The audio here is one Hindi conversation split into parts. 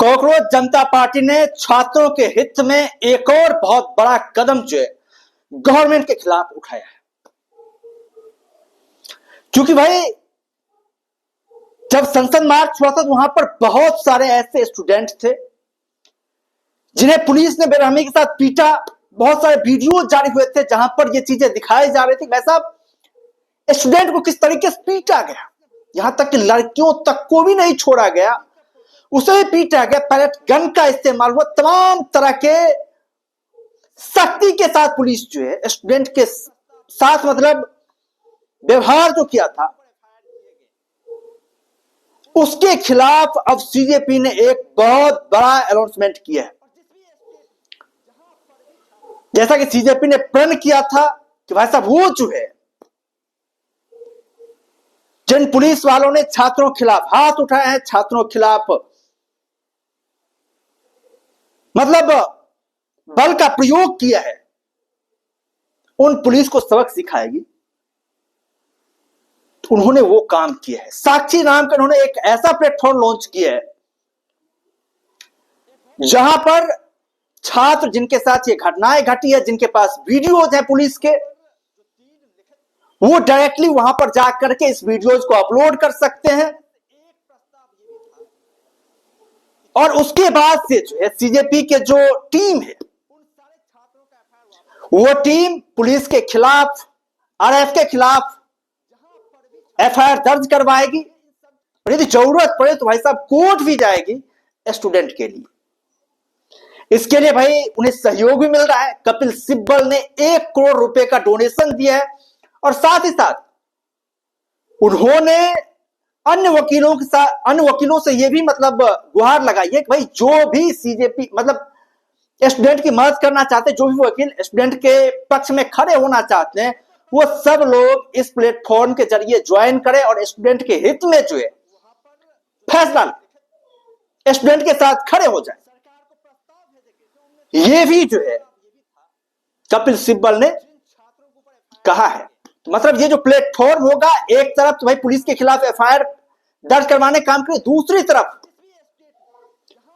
कॉकरोच जनता पार्टी ने छात्रों के हित में एक और बहुत बड़ा कदम जो है गवर्नमेंट के खिलाफ उठाया है। क्योंकि भाई जब संसद मार्च हुआ था तो वहां पर बहुत सारे ऐसे स्टूडेंट थे जिन्हें पुलिस ने बेरहमी के साथ पीटा। बहुत सारे वीडियो जारी हुए थे जहां पर ये चीजें दिखाई जा रही थी। वैसा स्टूडेंट को किस तरीके से पीटा गया, यहां तक कि लड़कियों तक को भी नहीं छोड़ा गया, उसे भी पीटा गया। पैलेट गन का इस्तेमाल हुआ, तमाम तरह के सख्ती के साथ पुलिस जो है स्टूडेंट के साथ मतलब व्यवहार जो किया था उसके खिलाफ अब सीजेपी ने एक बहुत बड़ा अनाउंसमेंट किया है। जैसा कि सीजेपी ने प्रण किया था कि भाई साहब वो जो है जिन पुलिस वालों ने छात्रों के खिलाफ हाथ उठाए हैं, छात्रों के खिलाफ मतलब बल का प्रयोग किया है, उन पुलिस को सबक सिखाएगी। तो उन्होंने वो काम किया है। साक्षी नाम का उन्होंने एक ऐसा प्लेटफॉर्म लॉन्च किया है जहां पर छात्र जिनके साथ ये घटनाएं घटी है, जिनके पास वीडियोज हैं पुलिस के, वो डायरेक्टली वहां पर जाकर के इस वीडियोज को अपलोड कर सकते हैं। और उसके बाद से जो है सीजेपी के जो टीम है वो टीम पुलिस के खिलाफ, आरएफ के खिलाफ एफआईआर दर्ज करवाएगी और यदि जरूरत पड़े तो भाई साहब कोर्ट भी जाएगी स्टूडेंट के लिए। इसके लिए भाई उन्हें सहयोग भी मिल रहा है। कपिल सिब्बल ने 1 करोड़ रुपए का डोनेशन दिया है और साथ ही साथ उन्होंने अन्य वकीलों से यह भी मतलब गुहार लगाई है कि भाई जो भी सीजेपी मतलब स्टूडेंट की मदद करना चाहते हैं, जो भी वकील स्टूडेंट के पक्ष में खड़े होना चाहते हैं, वो सब लोग इस प्लेटफॉर्म के जरिए ज्वाइन करें और स्टूडेंट के हित में जो है फैसला स्टूडेंट के साथ खड़े हो जाए। ये भी जो है कपिल सिब्बल ने कहा है। मतलब ये जो प्लेटफॉर्म होगा, एक तरफ तो भाई पुलिस के खिलाफ एफआईआर दर्ज करवाने काम करे, दूसरी तरफ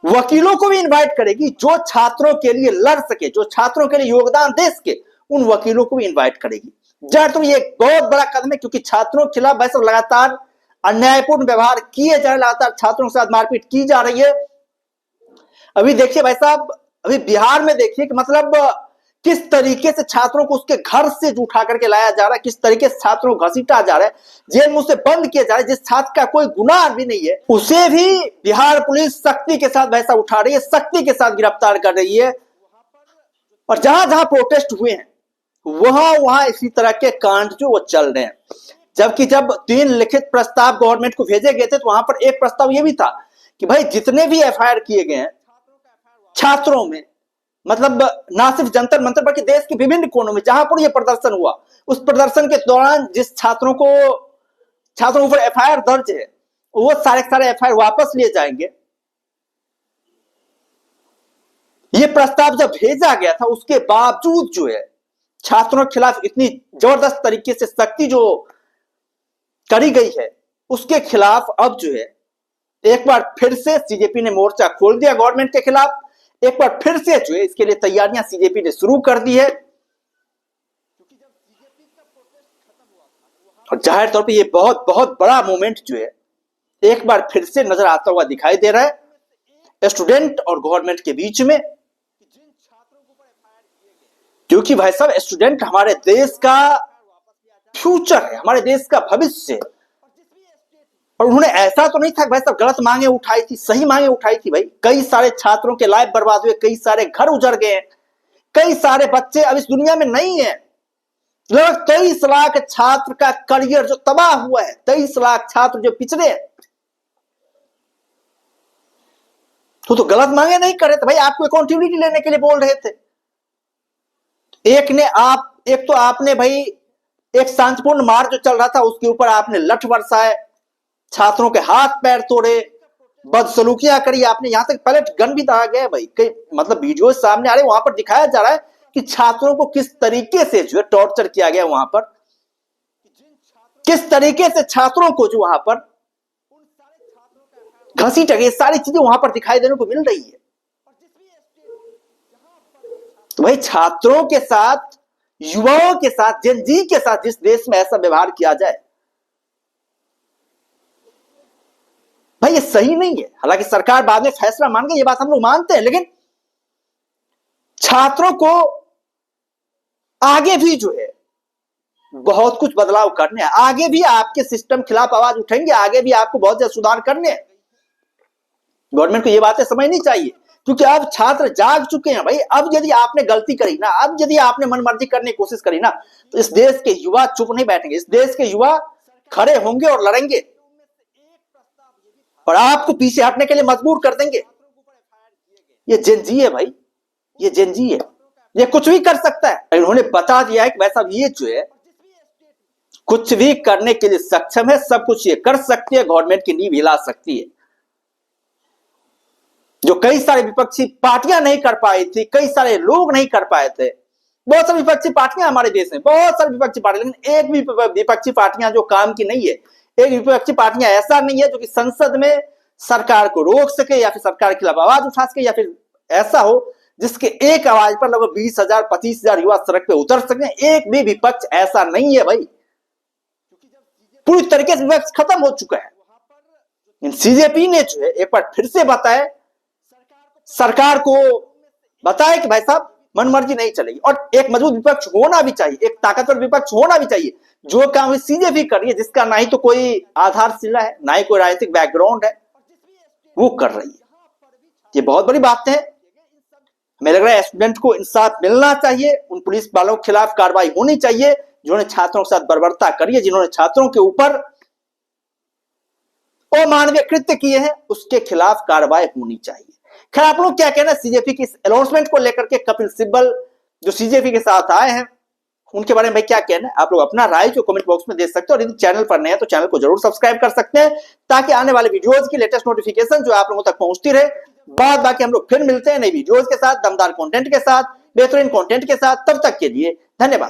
वकीलों को भी इनवाइट करेगी जो छात्रों के लिए लड़ सके, जो छात्रों के लिए योगदान दे सके, उन वकीलों को भी इनवाइट करेगी। जब तो ये एक बहुत बड़ा कदम है क्योंकि छात्रों के खिलाफ वैसे लगातार अन्यायपूर्ण व्यवहार किए जा रहे, लगातार छात्रों के साथ मारपीट की जा रही है। अभी देखिए भाई साहब, अभी बिहार में देखिए कि मतलब किस तरीके से छात्रों को उसके घर से उठा करके लाया जा रहा है, किस तरीके से छात्रों को घसीटा जा रहा है, जेल में उसे बंद किया जा रहा है। जिस छात्र का कोई गुनाह भी नहीं है उसे भी बिहार पुलिस सख्ती के साथ वैसा उठा रही है, सख्ती के साथ गिरफ्तार कर रही है। और जहां जहां प्रोटेस्ट हुए हैं वहां वहां इसी तरह के कांड जो वो चल रहे हैं। जबकि जब 3 लिखित प्रस्ताव गवर्नमेंट को भेजे गए थे तो वहां पर एक प्रस्ताव यह भी था कि भाई जितने भी एफआईआर किए गए हैं छात्रों में, मतलब ना सिर्फ जंतर मंतर बल्कि देश के विभिन्न कोनों में जहां पर यह प्रदर्शन हुआ, उस प्रदर्शन के दौरान जिस छात्रों के ऊपर एफआईआर दर्ज है वो सारे एफआईआर वापस लिए जाएंगे। यह प्रस्ताव जब भेजा गया था उसके बावजूद जो है छात्रों के खिलाफ इतनी जबरदस्त तरीके से सख्ती जो करी गई है, उसके खिलाफ अब जो है एक बार फिर से सीजेपी ने मोर्चा खोल दिया गवर्नमेंट के खिलाफ। एक बार फिर से जो है इसके लिए तैयारियां सीजेपी ने शुरू कर दी है। और जाहिर तौर पे ये बहुत बहुत बड़ा मूवमेंट जो है एक बार फिर से नजर आता हुआ दिखाई दे रहा है स्टूडेंट और गवर्नमेंट के बीच में। क्योंकि भाई साहब स्टूडेंट हमारे देश का फ्यूचर है, हमारे देश का भविष्य है। और उन्होंने ऐसा तो नहीं था भाई साहब गलत मांगे उठाई थी, सही मांगे उठाई थी। भाई कई सारे छात्रों के लाइफ बर्बाद हुए, कई सारे घर उजड़ गए, कई सारे बच्चे अब इस दुनिया में नहीं है। लगभग 23 लाख छात्र का करियर जो तबाह हुआ है, 23 लाख छात्र जो पिछड़े हैं। तो गलत मांगे नहीं कर रहे थे भाई, आपको अकाउंटेबिलिटी लेने के लिए बोल रहे थे। एक तो आपने भाई एक शांतिपूर्ण मार्च जो चल रहा था उसके ऊपर आपने लठ बरसाए, छात्रों के हाथ पैर तोड़े, बदसलूकियां करी आपने, यहां तक पैलेट गन भी दागा गया। भाई कई मतलब वीडियो सामने आ रहे, वहां पर दिखाया जा रहा है कि छात्रों को किस तरीके से जो है टॉर्चर किया गया, वहां पर किस तरीके से छात्रों को जो वहां पर घसी टके सारी चीजें वहां पर दिखाई देने को मिल रही है। तो भाई छात्रों के साथ, युवाओं के साथ, जेन जी के साथ जिस देश में ऐसा व्यवहार किया जाए, भाई ये सही नहीं है। हालांकि सरकार बाद में फैसला मान गई, ये बात हम लोग मानते हैं, लेकिन छात्रों को आगे भी जो है बहुत कुछ बदलाव करने हैं, आगे भी आपके सिस्टम खिलाफ आवाज उठेंगे, आगे भी आपको बहुत ज्यादा सुधार करने हैं। गवर्नमेंट को ये बातें समझनी चाहिए, क्योंकि अब छात्र जाग चुके हैं भाई। अब यदि आपने गलती करी ना, अब यदि आपने मनमर्जी करने की कोशिश करी ना, तो इस देश के युवा चुप नहीं बैठेंगे। इस देश के युवा खड़े होंगे और लड़ेंगे और आपको पीछे हटने के लिए मजबूर कर देंगे। ये जेनजी है भाई, ये जेनजी है, ये कुछ भी कर सकता है। इन्होंने बता दिया है कि वैसा ये जो है कुछ भी करने के लिए सक्षम है, सब कुछ ये कर सकती है, गवर्नमेंट की नींव हिला सकती है। जो कई सारे विपक्षी पार्टियां नहीं कर पाई थी, कई सारे लोग नहीं कर पाए थे। बहुत सारी विपक्षी पार्टियां हमारे देश में, बहुत सारी विपक्षी पार्टियां, लेकिन एक भी विपक्षी पार्टियां जो काम की नहीं है, एक विपक्षी पार्टियां ऐसा नहीं है जो कि संसद में सरकार को रोक सके या फिर सरकार के खिलाफ आवाज उठा सके, या फिर ऐसा हो जिसके एक आवाज पर लगभग 20,000 25,000 युवा सड़क पे उतर सके। एक भी विपक्ष ऐसा नहीं है भाई, पूरी तरीके से विपक्ष खत्म हो चुका है। सीजेपी ने जो है एक बार फिर से बताया, सरकार को बताया कि भाई साहब मनमर्जी नहीं चलेगी, और एक मजबूत विपक्ष होना भी चाहिए, एक ताकतवर विपक्ष होना भी चाहिए। जो काम सीजेपी कर रही है, जिसका ना ही तो कोई आधारशिला है, ना ही कोई राजनीतिक बैकग्राउंड है, वो कर रही है। ये बहुत बड़ी बात है। हमें लग रहा है स्टूडेंट को इंसाफ मिलना चाहिए, उन पुलिस वालों के खिलाफ कार्रवाई होनी चाहिए जिन्होंने छात्रों के साथ बर्बरता करी है, जिन्होंने छात्रों के ऊपर अमानवीय कृत्य किए हैं, उसके खिलाफ कार्रवाई होनी चाहिए। खैर, आप लोग क्या कहना है सीजेपी की इस अनाउंसमेंट को लेकर के? कपिल सिब्बल जो सीजेपी के साथ आए हैं, उनके बारे में भाई क्या कहना है? आप लोग अपना राय जो कमेंट बॉक्स में दे सकते हैं, और यदि चैनल पर नए हैं तो चैनल को जरूर सब्सक्राइब कर सकते हैं, ताकि आने वाले वीडियोस की लेटेस्ट नोटिफिकेशन जो आप लोगों तक पहुंचती रहे। बाद बाकी हम लोग फिर मिलते हैं नई वीडियोस के साथ, दमदार कंटेंट के साथ, बेहतरीन कंटेंट के साथ। तब तक के लिए धन्यवाद।